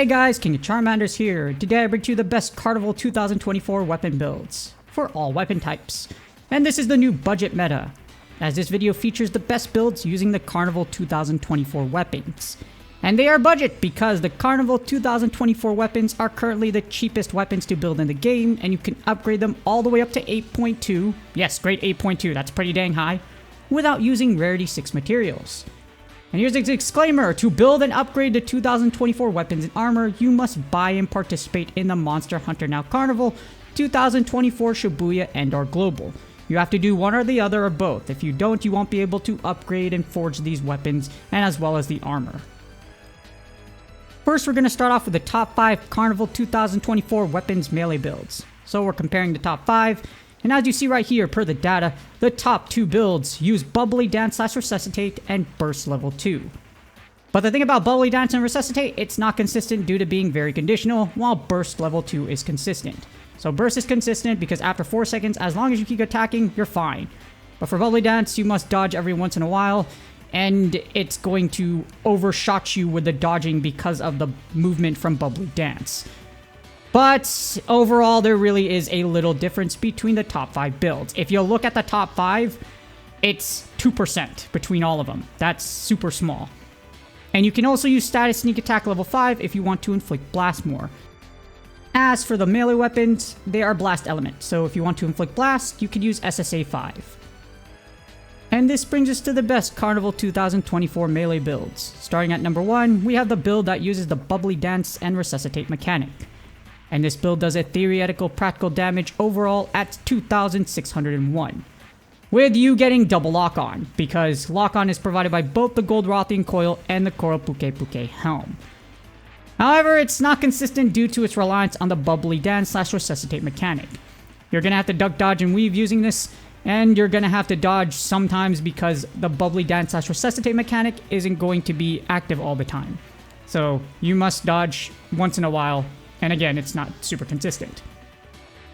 Hey guys, King of Charmanders here. Today I bring to you the best Carnival 2024 weapon builds for all weapon types. And this is the new budget meta, as this video features the best builds using the Carnival 2024 weapons. And they are budget because the Carnival 2024 weapons are currently the cheapest weapons to build in the game, and you can upgrade them all the way up to 8.2. Yes, grade 8.2, that's pretty dang high, without using Rarity 6 materials. And here's a disclaimer: to build and upgrade the 2024 weapons and armor, you must buy and participate in the Monster Hunter Now Carnival 2024 Shibuya and or Global. You have to do one or the other or both. If you don't, you won't be able to upgrade and forge these weapons, and as well as the armor. First, we're going to start off with the top 5 Carnival 2024 weapons melee builds. So we're comparing the top 5. And as you see right here per the data, the top 2 builds use Bubbly Dance / Resuscitate and Burst Level 2. But the thing about Bubbly Dance and Resuscitate, it's not consistent due to being very conditional, while Burst Level 2 is consistent. So Burst is consistent because after 4 seconds, as long as you keep attacking, you're fine. But for Bubbly Dance, you must dodge every once in a while, and it's going to overshot you with the dodging because of the movement from Bubbly Dance. But overall, there really is a little difference between the top 5 builds. If you look at the top 5, it's 2% between all of them. That's super small. And you can also use Status Sneak Attack level 5 if you want to inflict Blast more. As for the melee weapons, they are Blast Element. So if you want to inflict Blast, you can use SSA 5. And this brings us to the best Carnival 2024 melee builds. Starting at number 1, we have the build that uses the Bubbly Dance and Resuscitate mechanic. And this build does a theoretical practical damage overall at 2,601. With you getting double lock-on, because lock-on is provided by both the Gold Rothian Coil and the Coral Puke Puke Helm. However, it's not consistent due to its reliance on the Bubbly Dance / Resuscitate mechanic. You're going to have to duck, dodge, and weave using this, and you're going to have to dodge sometimes because the Bubbly Dance / Resuscitate mechanic isn't going to be active all the time. So you must dodge once in a while. And again, it's not super consistent.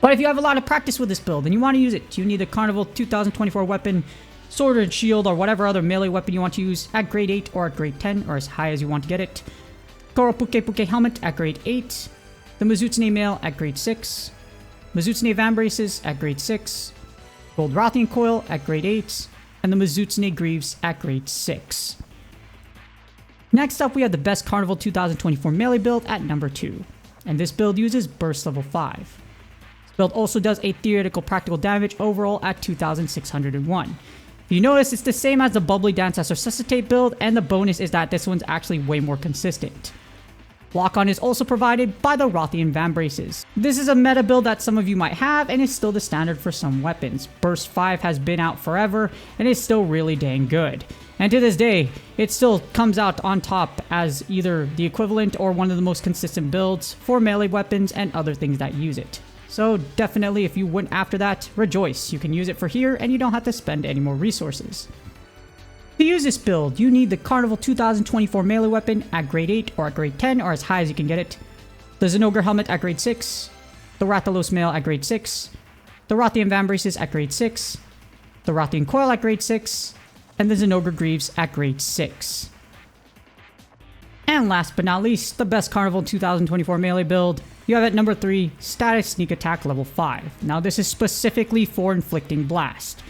But if you have a lot of practice with this build and you want to use it, you need the Carnival 2024 weapon, sword and shield, or whatever other melee weapon you want to use at grade 8 or at grade 10, or as high as you want to get it. Coral Puke Puke Helmet at grade 8. The Mizutsune Mail at grade 6. Mizutsune Vambraces at grade 6. Gold Rothian Coil at grade 8. And the Mizutsune Greaves at grade 6. Next up, we have the best Carnival 2024 melee build at number 2. And this build uses Burst Level 5. This build also does a theoretical practical damage overall at 2,601. If you notice, it's the same as the Bubbly Dance / Resuscitate build, and the bonus is that this one's actually way more consistent. Lock-on is also provided by the Rothian Vambraces. This is a meta build that some of you might have, and is still the standard for some weapons. Burst 5 has been out forever, and is still really dang good. And to this day, it still comes out on top as either the equivalent or one of the most consistent builds for melee weapons and other things that use it. So definitely, if you went after that, rejoice. You can use it for here and you don't have to spend any more resources. To use this build, you need the Carnival 2024 melee weapon at grade 8 or at grade 10 or as high as you can get it, the Zinogre Helmet at grade 6, the Rathalos Mail at grade 6, the Rothian Vambraces at grade 6, the Rothian Coil at grade 6, and the Zinogre Greaves at grade 6. And last but not least, the best Carnival 2024 melee build, you have at number 3, Status Sneak Attack level 5. Now this is specifically for inflicting blast.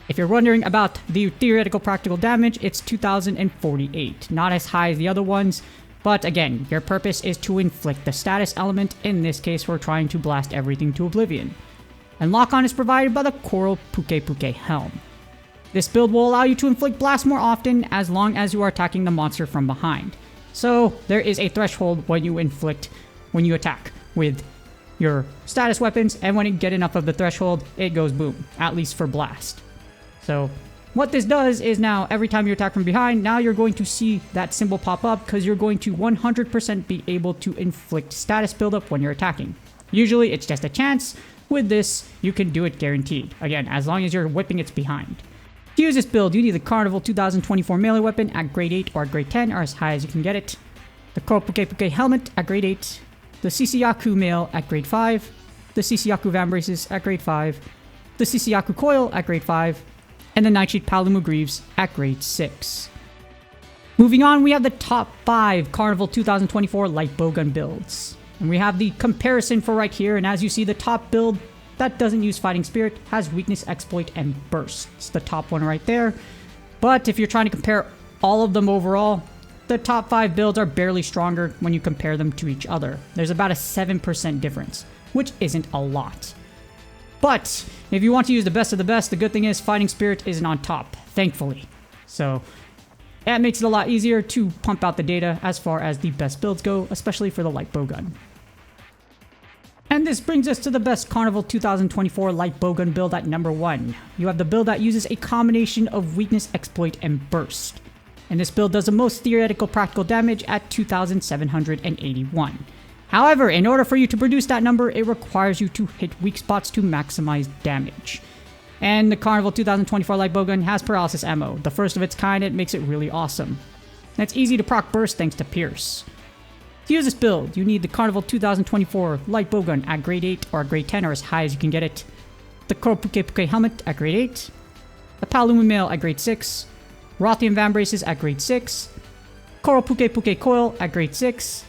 If you're wondering about the theoretical practical damage, it's 2,048. Not as high as the other ones, but again, your purpose is to inflict the status element. In this case, we're trying to blast everything to oblivion. And lock-on is provided by the Coral Puke Puke Helm. This build will allow you to inflict blast more often as long as you are attacking the monster from behind. So there is a threshold when you attack with your status weapons, and when you get enough of the threshold, it goes boom, at least for blast. So what this does is now every time you attack from behind, now you're going to see that symbol pop up because you're going to 100% be able to inflict status buildup when you're attacking. Usually it's just a chance. With this, you can do it guaranteed. Again, as long as you're whipping its behind. To use this build, you need the Carnival 2024 melee weapon at grade 8 or grade 10 or as high as you can get it, the Coral Puke Puke Helmet at grade 8, the Sisiyaku Mail at grade 5, the Sisiyaku Vambraces at grade 5, the Sisiyaku Coil at grade 5, and the Nightsheet Palumu Greaves at grade 6. Moving on, we have the top 5 Carnival 2024 light bowgun builds. And we have the comparison for right here, and as you see, the top build that doesn't use Fighting Spirit has Weakness, Exploit, and Burst. It's the top one right there. But if you're trying to compare all of them overall, the top 5 builds are barely stronger when you compare them to each other. There's about a 7% difference, which isn't a lot. But if you want to use the best of the best, the good thing is Fighting Spirit isn't on top, thankfully. So that makes it a lot easier to pump out the data as far as the best builds go, especially for the light bowgun. And this brings us to the best Carnival 2024 light bowgun build at number 1. You have the build that uses a combination of Weakness, Exploit, and Burst. And this build does the most theoretical practical damage at 2,781. However, in order for you to produce that number, it requires you to hit weak spots to maximize damage. And the Carnival 2024 light bowgun has paralysis ammo, the first of its kind. It makes it really awesome. And it's easy to proc burst thanks to Pierce. To use this build, you need the Carnival 2024 light bowgun at grade 8 or grade 10 or as high as you can get it, the Koropuke helmet at grade 8, the Palumi mail at grade 6, Rothian Van Braces at grade 6, Koropuke coil at grade 6,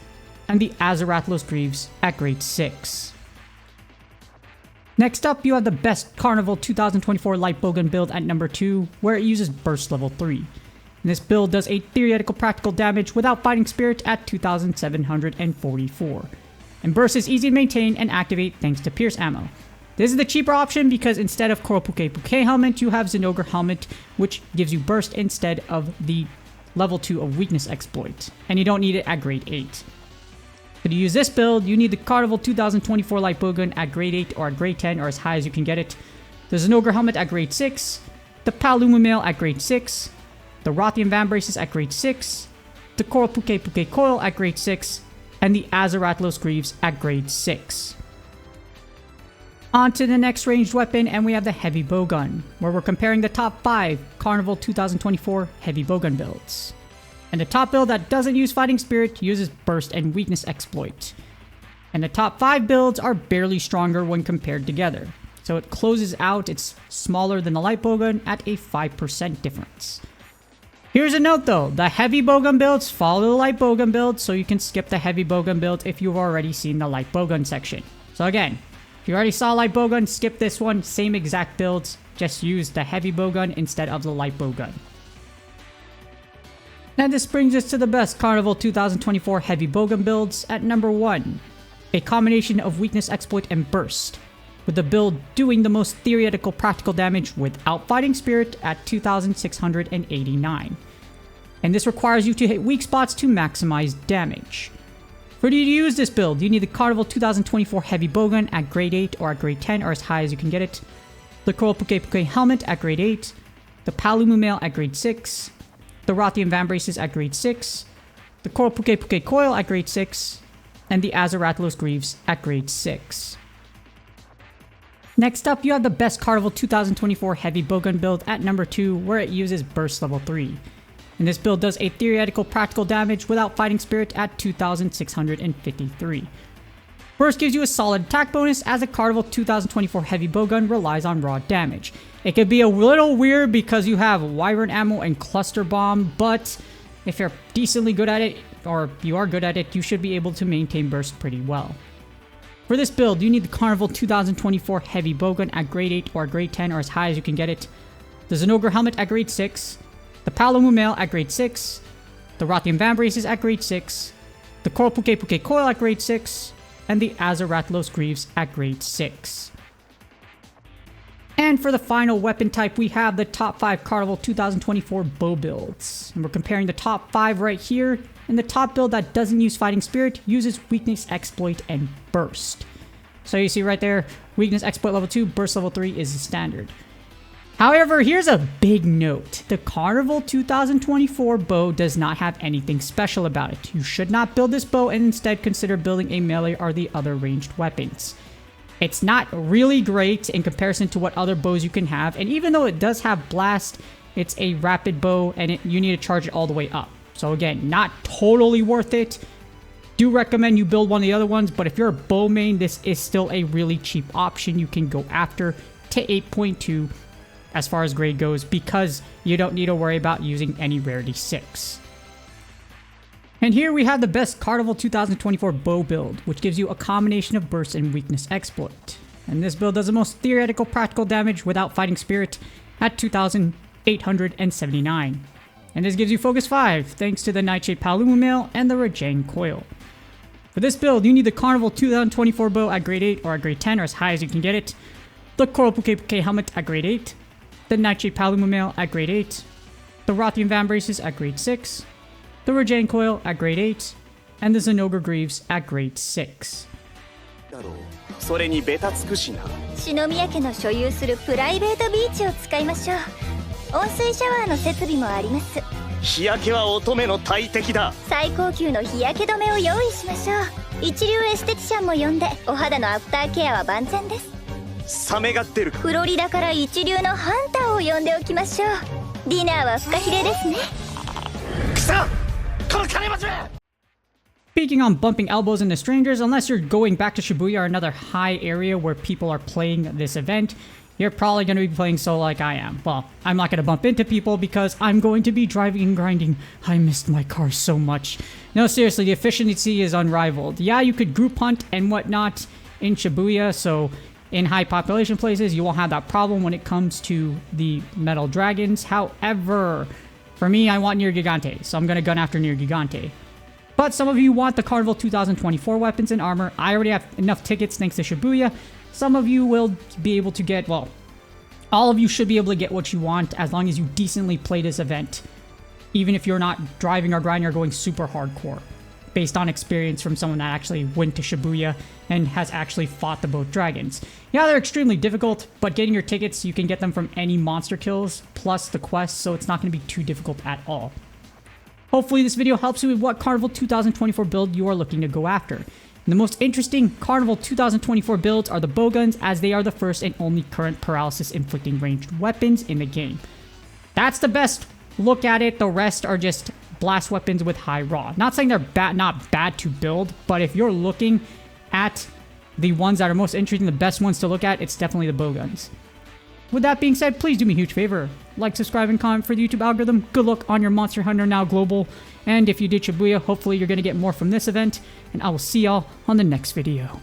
and the Azaratlos Greaves at grade 6. Next up, you have the best Carnival 2024 light bowgun build at number 2, where it uses Burst level 3. And this build does a theoretical practical damage without Fighting Spirit at 2,744. And Burst is easy to maintain and activate thanks to Pierce ammo. This is the cheaper option because instead of Koropuke helmet, you have Zinogre helmet, which gives you Burst instead of the level 2 of Weakness Exploit. And you don't need it at grade 8. To use this build, you need the Carnival 2024 light bowgun at grade 8 or at grade 10 or as high as you can get it, the Zinogre helmet at grade 6, the Palumi mail at grade 6, the Rothian Van Braces at grade 6, the Koropuke coil at grade 6, and the Azaratlos Greaves at grade 6. On to the next ranged weapon, and we have the heavy bowgun, where we're comparing the top 5 Carnival 2024 heavy bowgun builds. And the top build that doesn't use Fighting Spirit uses Burst and Weakness Exploit. And the top 5 builds are barely stronger when compared together. So it closes out, it's smaller than the light bowgun at a 5% difference. Here's a note though, the heavy bowgun builds follow the light bowgun build, so you can skip the heavy bowgun build if you've already seen the light bowgun section. So again, if you already saw light bowgun, skip this one, same exact builds, just use the heavy bowgun instead of the light bowgun. And this brings us to the best Carnival 2024 heavy bowgun builds at number 1. A combination of Weakness, Exploit, and Burst, with the build doing the most theoretical practical damage without Fighting Spirit at 2,689. And this requires you to hit weak spots to maximize damage. For you to use this build, you need the Carnival 2024 heavy bowgun at grade 8 or at grade 10 or as high as you can get it, the Koropuke helmet at grade 8, the Palumi mail at grade 6, the Rothian Van Braces at grade 6, the Koropuke coil at grade 6, and the Azaratlos Greaves at grade 6. Next up, you have the best Carnival 2024 heavy bowgun build at number 2, where it uses Burst level 3. And this build does a theoretical practical damage without Fighting Spirit at 2,653. Burst gives you a solid attack bonus, as a Carnival 2024 heavy bowgun relies on raw damage. It could be a little weird because you have Wyvern ammo and Cluster Bomb, but if you're decently good at it, or you are good at it, you should be able to maintain Burst pretty well. For this build, you need the Carnival 2024 heavy bowgun at grade 8 or grade 10 or as high as you can get it, the Zinogre helmet at grade 6, the Palumi mail at grade 6, the Rothian Van Braces at grade 6, the Koropuke coil at grade 6, and the Azaratlos Greaves at grade 6. And for the final weapon type, we have the top 5 Carnival 2024 bow builds. And we're comparing the top 5 right here, and the top build that doesn't use Fighting Spirit uses Weakness, Exploit, and Burst. So you see right there, Weakness, Exploit level 2, Burst level 3 is the standard. However, here's a big note. The Carnival 2024 bow does not have anything special about it. You should not build this bow and instead consider building a melee or the other ranged weapons. It's not really great in comparison to what other bows you can have, and even though it does have blast, it's a rapid bow and you need to charge it all the way up. So again, not totally worth it. Do recommend you build one of the other ones, but if you're a bow main, this is still a really cheap option you can go after to 8.2 as far as grade goes, because you don't need to worry about using any rarity 6. And here we have the best Carnival 2024 bow build, which gives you a combination of burst and weakness exploit. And this build does the most theoretical practical damage without fighting spirit at 2,879. And this gives you focus 5 thanks to the Nightshade Palumu Mail and the Rajang Coil. For this build, you need the Carnival 2024 bow at grade 8 or at grade 10 or as high as you can get it, the Coral Puke Puke helmet at grade 8, the Nightshade Palumu Mail at grade 8, the Rothian Van Braces at grade 6, the Rajang Coil at grade 8, and the Zenogre Greaves at grade 6. それにベタつくしな。篠宮家の所有するプライベートビーチを使いましょう。温水シャワーの設備もあります。日焼けは乙女の大敵だ。最高級の日焼け止めを用意しましょう。一流エステティシャンも呼んでお肌のアフターケアは万全です。サメが出る。フロリダから一流のハンターを呼んでおきましょう。ディナーはフカヒレですね。くそ！この金持ち！ Speaking on bumping elbows into strangers, unless you're going back to Shibuya or another high area where people are playing this event, you're probably going to be playing solo like I am. Well, I'm not going to bump into people because I'm going to be driving and grinding. I missed my car so much. No, seriously, the efficiency is unrivaled. Yeah, you could group hunt and whatnot in Shibuya, so in high population places, you won't have that problem when it comes to the metal dragons. However, for me, I want Nier Gigante, so I'm going to gun after Nier Gigante. But some of you want the Carnival 2024 weapons and armor. I already have enough tickets thanks to Shibuya. Some of you will be able to get, well, all of you should be able to get what you want as long as you decently play this event. Even if you're not driving or grinding or going super hardcore. Based on experience from someone that actually went to Shibuya and has actually fought the both dragons. Yeah, they're extremely difficult, but getting your tickets, you can get them from any monster kills plus the quests, so it's not going to be too difficult at all. Hopefully this video helps you with what Carnival 2024 build you are looking to go after. And the most interesting Carnival 2024 builds are the Bowguns, as they are the first and only current paralysis inflicting ranged weapons in the game. That's the best look at it. The rest are just blast weapons with high raw. Not saying they're not bad to build, but if you're looking at the ones that are most interesting, the best ones to look at, it's definitely the Bowguns. With that being said, please do me a huge favor. Like, subscribe, and comment for the YouTube algorithm. Good luck on your Monster Hunter Now Global. And if you did Shibuya, hopefully you're going to get more from this event. And I will see y'all on the next video.